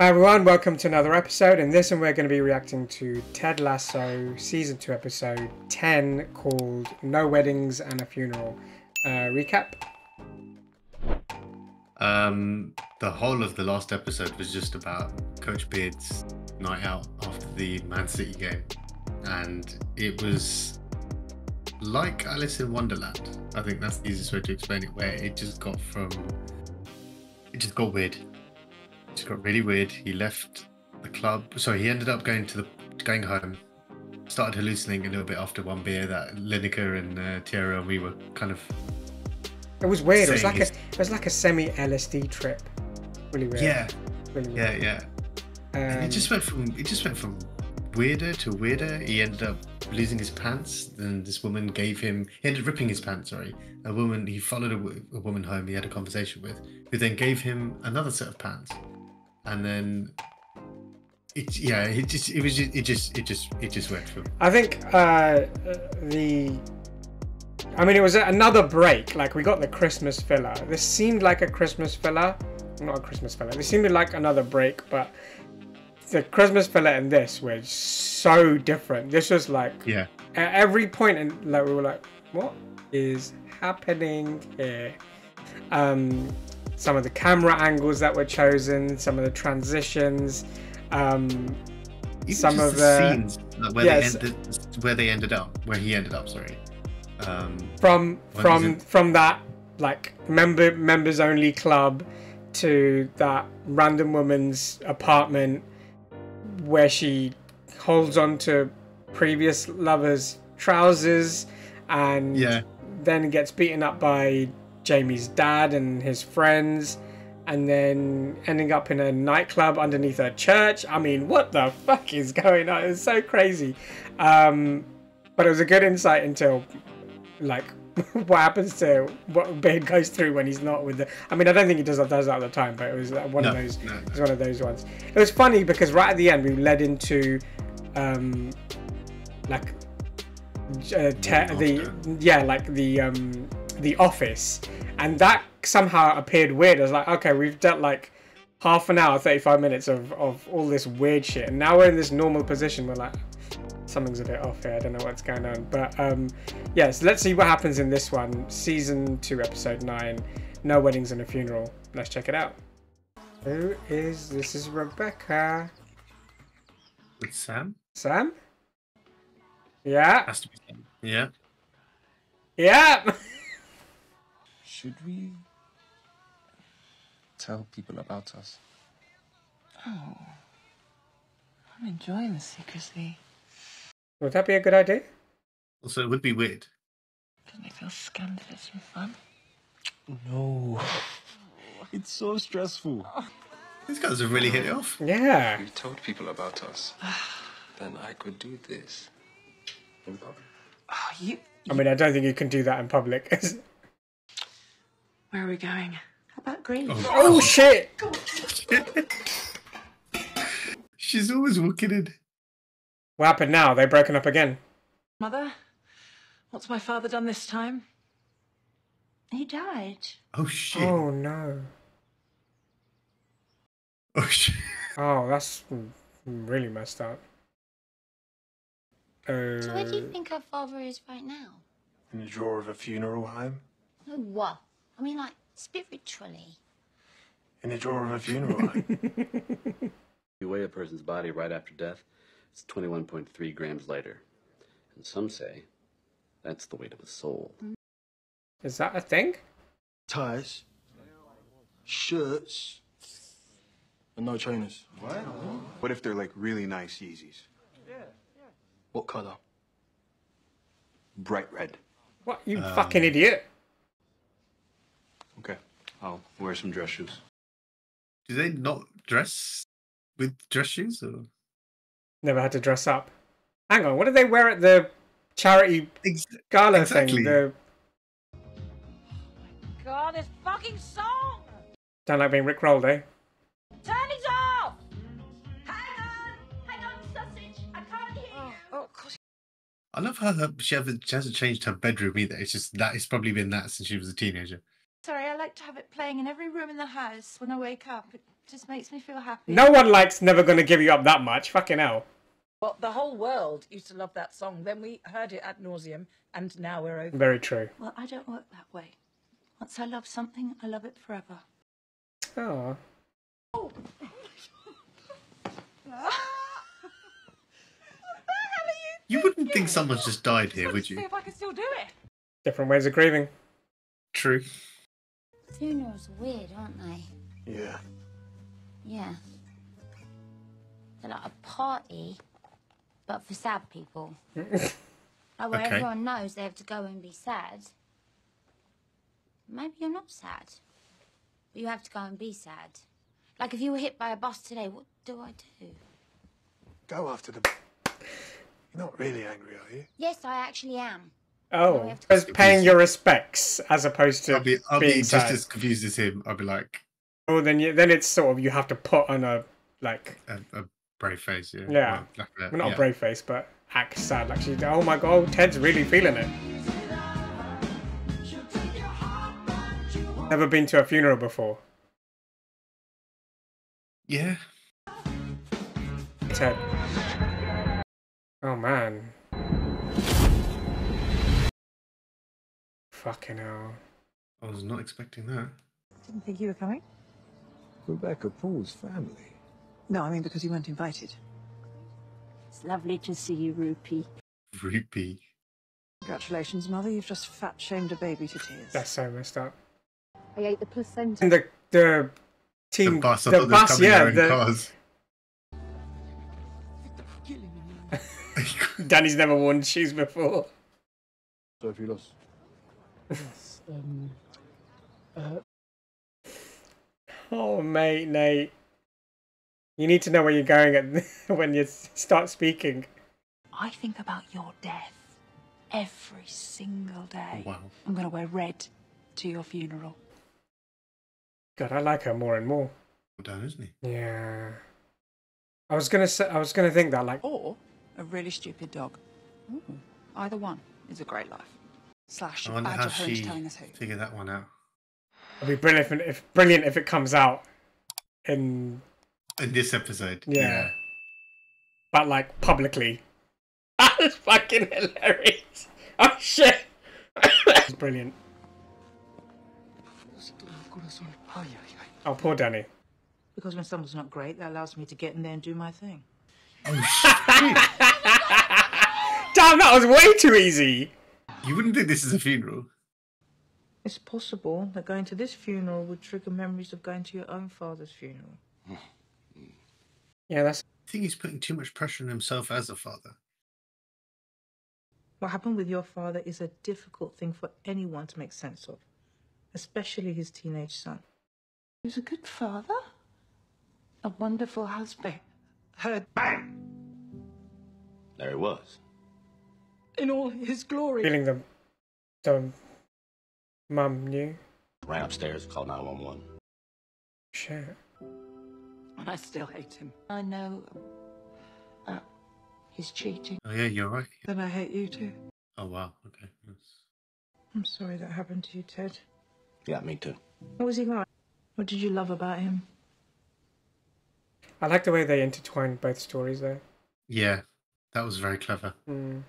Hi everyone, welcome to another episode. In this one we're going to be reacting to Ted Lasso Season 2 Episode 10 called No Weddings and a Funeral. Recap? The whole of the last episode was just about Coach Beard's night out after the Man City game. And it was like Alice in Wonderland. I think that's the easiest way to explain it, where it just got weird. It just got really weird. He left the club. Sorry, he ended up going home. Started hallucinating a little bit after one beer that Lineker and Tierra and we were kind of. It was weird. It was like a semi LSD trip. Really weird. Yeah. Really weird. Yeah. And it just went from weirder to weirder. He ended up losing his pants. Then this woman he ended up ripping his pants. Sorry, he followed a woman home. He had a conversation with, who then gave him another set of pants, and then it just went from. I think it was another break. Like, we got the Christmas filler. This seemed like a Christmas filler. Not a Christmas filler. This seemed like another break, but the Christmas filler and this were so different. This was like, yeah, at every point, and like we were like, what is happening here? Some of the camera angles that were chosen, some of the transitions, even some just of the scenes where he ended up. Sorry. From that like members only club to that random woman's apartment where she holds on to previous lovers' trousers and then gets beaten up by Jamie's dad and his friends, and then ending up in a nightclub underneath a church. I mean, what the fuck is going on? It's so crazy. But it was a good insight into like what happens to what Beard goes through when he's not with the. I mean, I don't think he does that all the time, but it was one of those. It was one of those ones. It was funny because right at the end we led into the office, and that somehow appeared weird. I was like, okay, we've done like half an hour, 35 minutes of all this weird shit, and now we're in this normal position. We're like, something's a bit off here. I don't know what's going on, but yes, let's see what happens in this one. Season 2, Episode 9, No Weddings and a Funeral. Let's check it out. This is Rebecca. With Sam? Sam? Yeah. Has to be Sam. Yeah. Yeah. Should we tell people about us? Oh, I'm enjoying the secrecy. Would that be a good idea? Also, it would be weird. Doesn't it feel scandalous and fun? No. It's so stressful. These guys have really hit it off. Yeah. If we told people about us, then I could do this in public. Oh, I mean, I don't think you can do that in public. Where are we going? How about Green? Oh shit! She's always walking in. What happened now? They've broken up again. Mother, what's my father done this time? He died. Oh shit. Oh no. Oh shit. Oh, that's really messed up. So where do you think our father is right now? In the drawer of a funeral home? No, what? I mean, like, spiritually. In the drawer of a funeral home? You weigh a person's body right after death, it's 21.3 grams lighter. And some say that's the weight of a soul. Is that a thing? Ties, shirts, and no trainers. What? What if they're like really nice Yeezys? What colour? Bright red. What, you fucking idiot? Okay, I'll wear some dress shoes. Do they not dress with dress shoes? Or? Never had to dress up. Hang on, what did they wear at the charity gala thing? God, this fucking song! Don't like being rickrolled, eh? Turn it off! Hang on, sausage. I can't hear you. Oh, God. I love how she hasn't changed her bedroom either. It's just that it's probably been that since she was a teenager. Sorry, I like to have it playing in every room in the house when I wake up. It Just makes me feel happy. No one likes Never Gonna Give You Up that much. Fucking hell. Well, the whole world used to love that song. Then we heard it ad nauseum, and now we're over. Very true. Well, I don't work that way. Once I love something, I love it forever. Oh. You wouldn't think someone's just died here, would See you? if I can still do it. Different ways of grieving. True. Funerals are weird, aren't they? Yeah. Yeah. They're like a party, but for sad people. Like where Okay. everyone knows they have to go and be sad. Maybe you're not sad, but you have to go and be sad. Like if you were hit by a bus today, what do I do? Go after them. You're not really angry, are you? Yes, I actually am. Oh, as paying your respects as opposed to I'll be being just sad. as confused as him. I'll be like Oh, then it's sort of you have to put on a like a brave face. Yeah. Yeah. Well, well, not yeah. a brave face, but act sad. Like she's oh my god, Ted's really feeling it. Never been to a funeral before. Yeah. Ted. Oh man. Fucking hell. I was not expecting that. Didn't think you were coming. Rebecca Paul's family. No, I mean because you weren't invited. It's lovely to see you, Rupee. Rupee. Congratulations, Mother. You've just fat-shamed a baby to tears. That's so messed up. I ate the placenta. And the team, The bus. I the thought they were bus, coming yeah. their own cars. Danny's never worn shoes before. So if you lost. Yes, Oh, mate, Nate. You need to know where you're going at when you start speaking. I think about your death every single day. Wow. I'm going to wear red to your funeral. God, I like her more and more. Well done, isn't he? Yeah. I was gonna think that like Or a really stupid dog. Ooh, either one is a great life. Slash, I wonder add how to Hinge she telling us who. figured that one out. it'd be brilliant if it comes out in In this episode. Yeah. but like publicly. That's fucking hilarious. Oh shit. It's brilliant. Oh, poor Danny. Because when someone's not great, that allows me to get in there and do my thing. Damn, that was way too easy. You wouldn't think this is a funeral. It's possible that going to this funeral would trigger memories of going to your own father's funeral. Yeah, that's. I think he's putting too much pressure on himself as a father. What happened with your father is a difficult thing for anyone to make sense of, especially his teenage son. He was a good father, a wonderful husband. Heard bang There he was. in all his glory. Feeling the mum knew. Ran upstairs, called 911. Shit. And I still hate him. I know he's cheating. Oh yeah, you're right. Then I hate you too. Oh wow. Okay. Yes. I'm sorry that happened to you, Ted. Yeah, me too. What was he like? What did you love about him? I like the way they intertwined both stories there. Yeah, that was very clever. Mm.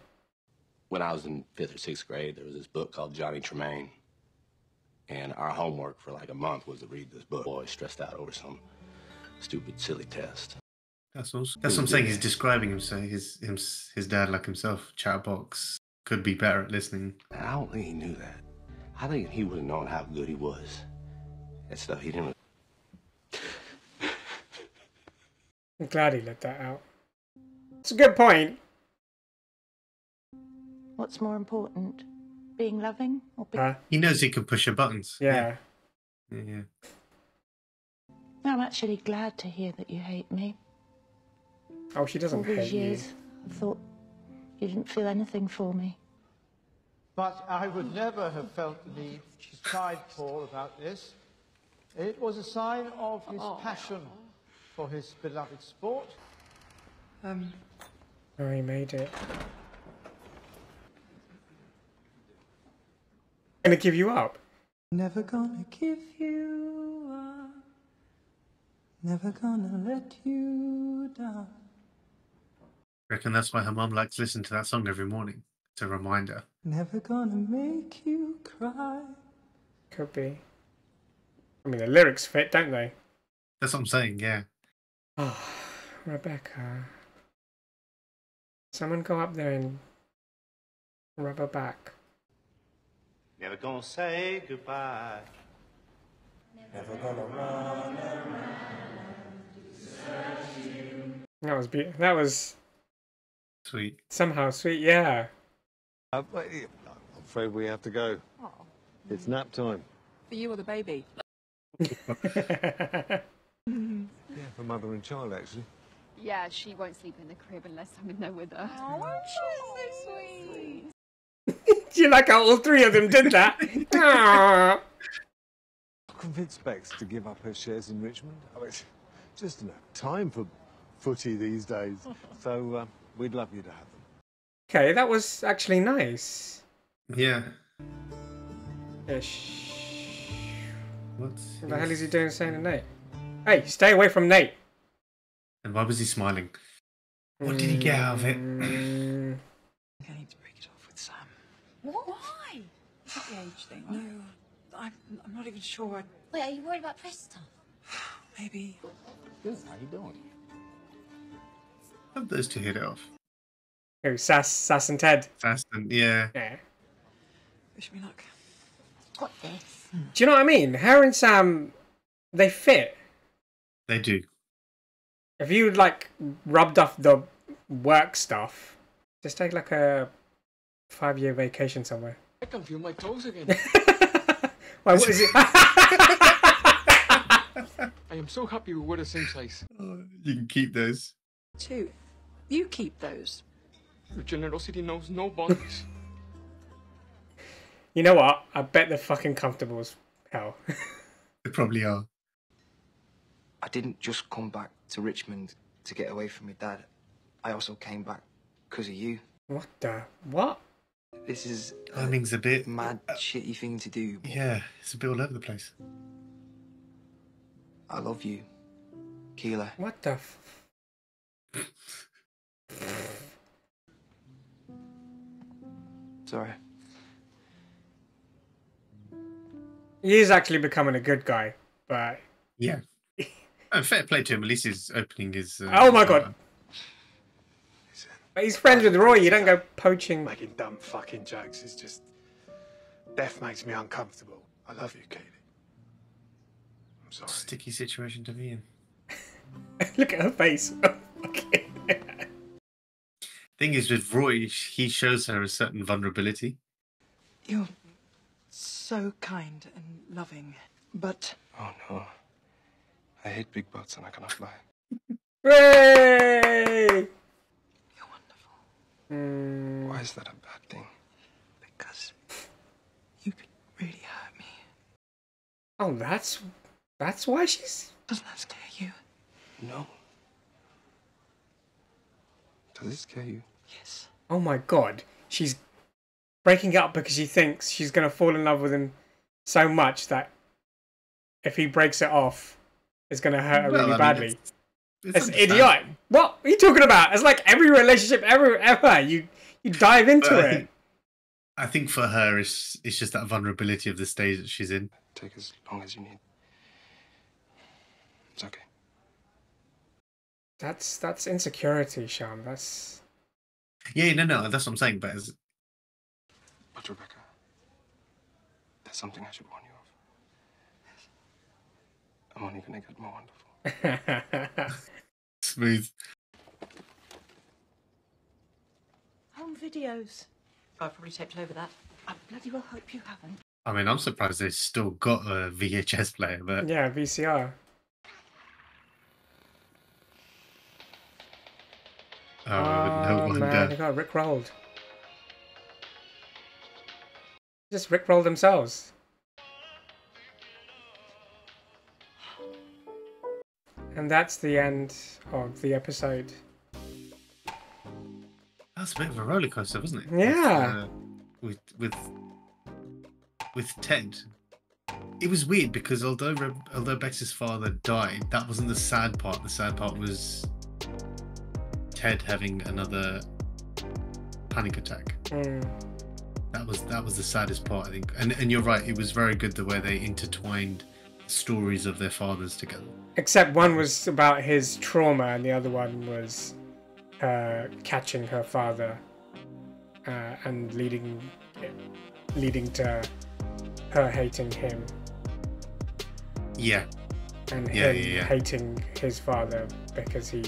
When I was in 5th or 6th grade, there was this book called Johnny Tremaine. And our homework for like a month was to read this book. Boy, stressed out over some stupid, silly test. That's awesome. That's what I'm saying. He's describing him. So his dad, like himself, Chatterbox, could be better at listening. And I don't think he knew that. I think he would have known how good he was at stuff he didn't. I'm glad he let that out. It's a good point. What's more important, being loving or being... He knows he can push her buttons. Yeah. Yeah. I'm actually glad to hear that you hate me. Oh, she doesn't All these hate you. years, I thought you didn't feel anything for me. But I would never have felt the need to chide Paul about this. It was a sign of his passion for his beloved sport. Oh, he made it. Gonna give you up. Never gonna give you up. Never gonna let you down. Reckon that's why her mum likes to listen to that song every morning. It's a reminder. Never gonna make you cry. Could be. I mean, the lyrics fit, don't they? That's what I'm saying, yeah. Oh, Rebecca. Someone go up there and rub her back. Never gonna say goodbye. Never gonna run around. That was beautiful. That was Sweet. somehow sweet, yeah. I'm afraid we have to go. Oh. It's nap time. For you or the baby? Yeah, for mother and child, actually. Yeah, she won't sleep in the crib unless I'm in there with her. Oh, she's so sweet. Do you like how all three of them did that? Aww. I convinced Bex to give up her shares in Richmond. I mean, just enough time for footy these days. So we'd love you to have them. Okay, that was actually nice. Yeah. Ish. What the hell is he doing saying to Nate? Hey, stay away from Nate. And why was he smiling? What did he get out of it? I'm going to break it off with Sam. What? Why? Is it the age thing? No, I'm not even sure. Wait, are you worried about press stuff? Maybe. Good. How you doing? Hope those two hit it off. Who? Sass and Ted. Sass and yeah. Yeah. Wish me luck. Got this. Do you know what I mean? Her and Sam, they fit. They do. If you like rubbed off the work stuff, just take like a 5-year vacation somewhere. I can feel my toes again. Why, what is it? I am so happy we were the same size. You can keep those. 2. You keep those. Your generosity knows no boundaries. You know what? I bet they're fucking comfortable as hell. They probably are. I didn't just come back to Richmond to get away from my dad. I also came back because of you. What the? What? This is Timing's a bit mad, shitty thing to do. Yeah, it's a bit all over the place. I love you, Keela. What the? Sorry. He is actually becoming a good guy, but yeah. Fair play to him. At least he's opening his. Oh my god. He's friends with Roy. You don't go poaching. Making dumb fucking jokes is just. Death makes me uncomfortable. I love you, Katie. I'm sorry. Sticky situation to be in. Look at her face. Okay. Thing is, with Roy, he shows her a certain vulnerability. You're so kind and loving, but... Oh no. I hate big butts and I cannot lie. Hooray! You're wonderful. Why is that a bad thing? Because you could really hurt me. Oh, that's why she's... Doesn't that scare you? No. Does it scare you? Yes. Oh my god. She's breaking up because she thinks she's going to fall in love with him so much that if he breaks it off, it's going to hurt her really badly. It's idiotic. What are you talking about? It's like every relationship ever. You dive into it. I think for her, it's just that vulnerability of the stage that she's in. Take as long as you need. It's okay. That's insecurity, Sham. That's... Yeah, no, that's what I'm saying. But Rebecca, there's something I should warn you of. I'm only gonna get more wonderful. Smooth. Home videos. I've probably taped over that. I bloody well hope you haven't. I mean, I'm surprised they've still got a VHS player, but... Yeah, VCR. Oh, no man, they got rickrolled. Just rickrolled themselves. And that's the end of the episode. That's a bit of a roller coaster, wasn't it? Yeah. With Ted. it was weird because although Bex's father died, that wasn't the sad part. The sad part was Ted having another panic attack. That was the saddest part, I think. And you're right, it was very good the way they intertwined stories of their fathers together. Except one was about his trauma and the other one was catching her father and leading to her hating him. Yeah. And him hating his father because he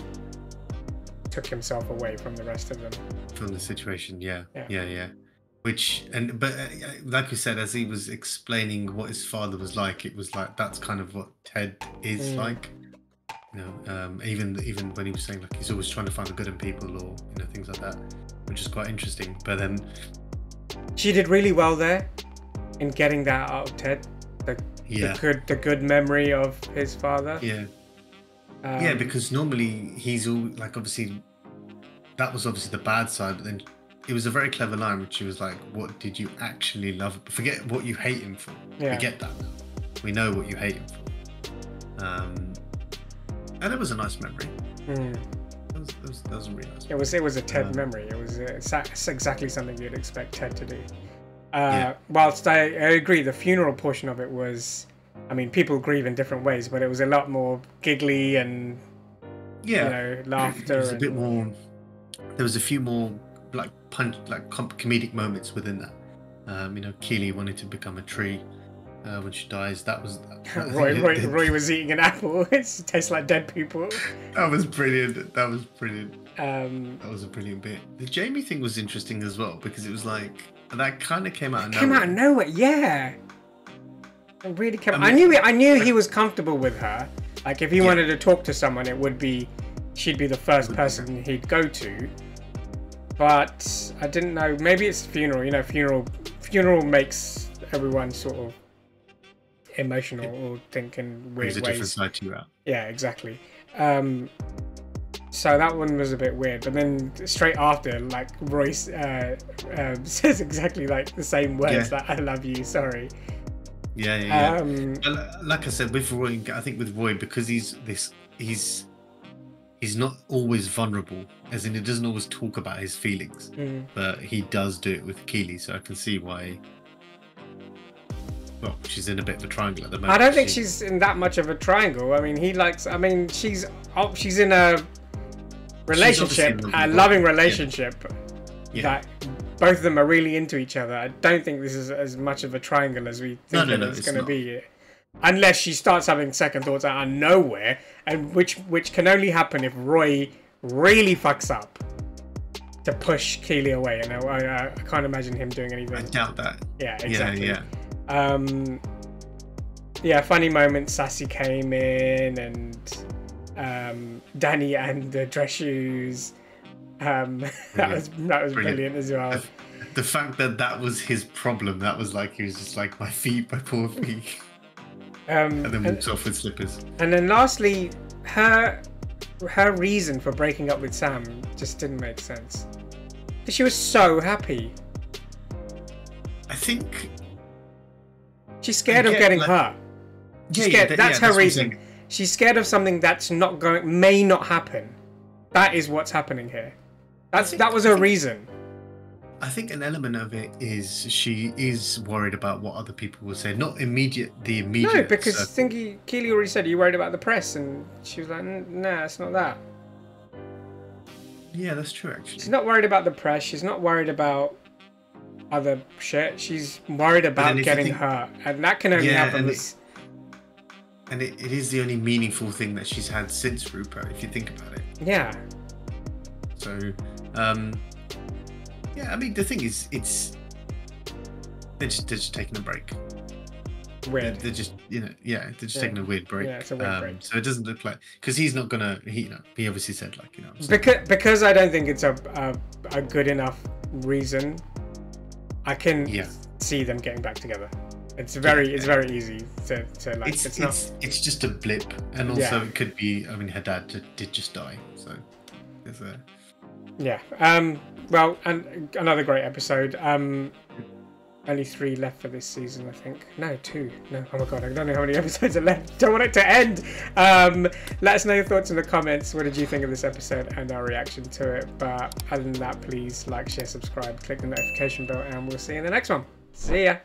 took himself away from the rest of them. From the situation, yeah. But like you said, as he was explaining what his father was like, it was like that's kind of what Ted is like. You know, even when he was saying like he's always trying to find the good in people, or you know, things like that, which is quite interesting. But then she did really well there in getting that out of Ted. The good memory of his father. Yeah, because normally he's all like, obviously that was obviously the bad side, but then it was a very clever line which she was like, what did you actually love? Forget what you hate him for. We get that now. We know what you hate him for. And it was a nice memory. That was a really nice memory. It was a Ted memory. It was exactly something you'd expect Ted to do. Whilst I agree, the funeral portion of it was, I mean, people grieve in different ways, but it was a lot more giggly and you know, laughter. It was a bit more. There was a few more comedic moments within that. You know, Keely wanted to become a tree when she dies. That was Roy was eating an apple. It tastes like dead people. That was brilliant. That was a brilliant bit. The Jamie thing was interesting as well because it was like that kind of came out of nowhere. Came out of nowhere, yeah. It really came. I knew he was comfortable with her. Like if he wanted to talk to someone, it would be she'd be the first person he'd go to. But I didn't know. Maybe it's funeral. You know, funeral makes everyone sort of emotional or think in weird ways. There's a different side to you. Yeah, exactly. So that one was a bit weird. But then straight after, like Royce says exactly like the same words that "I love you, sorry." Yeah. Like I said, with Roy, I think with Roy because he's not always vulnerable, as in he doesn't always talk about his feelings, but he does do it with Keely, so I can see why. Well, she's in a bit of a triangle at the moment. I don't think she's in that much of a triangle. I mean, she's in a relationship, a loving relationship. That both of them are really into each other. I don't think this is as much of a triangle as we think it's going to be. Unless she starts having second thoughts out of nowhere, and which can only happen if Roy really fucks up to push Keely away. And I can't imagine him doing anything. I doubt that. Yeah, exactly. Funny moment. Sassy came in, and Danny and the dress shoes. That was brilliant as well. The fact that was his problem. That was like he was just like my poor feet. And then walks off with slippers. And then lastly, her reason for breaking up with Sam just didn't make sense. She was so happy. I think she's scared of getting hurt. That's her reason. She's scared of something that's may not happen. That is what's happening here. That was her reason. I think an element of it is she is worried about what other people will say. Not the immediate. No, because Keely already said you're worried about the press, and she was like, "Nah, it's not that." Yeah, that's true. Actually, she's not worried about the press. She's not worried about other shit. She's worried about getting hurt, and that can only happen. And it is the only meaningful thing that she's had since Rupert, if you think about it. Yeah. So, yeah, I mean, the thing is, they're just taking a break. Weird. They're just, they're just taking a weird break. Yeah, it's a weird break. So it doesn't look like, because he's not gonna, he obviously said like, because I don't think it's a good enough reason. I can see them getting back together. It's very easy to like. It's just a blip, and also it could be. I mean, her dad did just die, so there's a. Yeah. Well, and another great episode. Only 3 left for this season, I think. No, 2. No, oh my god, I don't know how many episodes are left. Don't want it to end. Let us know your thoughts in the comments. What did you think of this episode and our reaction to it? But other than that, please like, share, subscribe, click the notification bell, and we'll see you in the next one. See ya.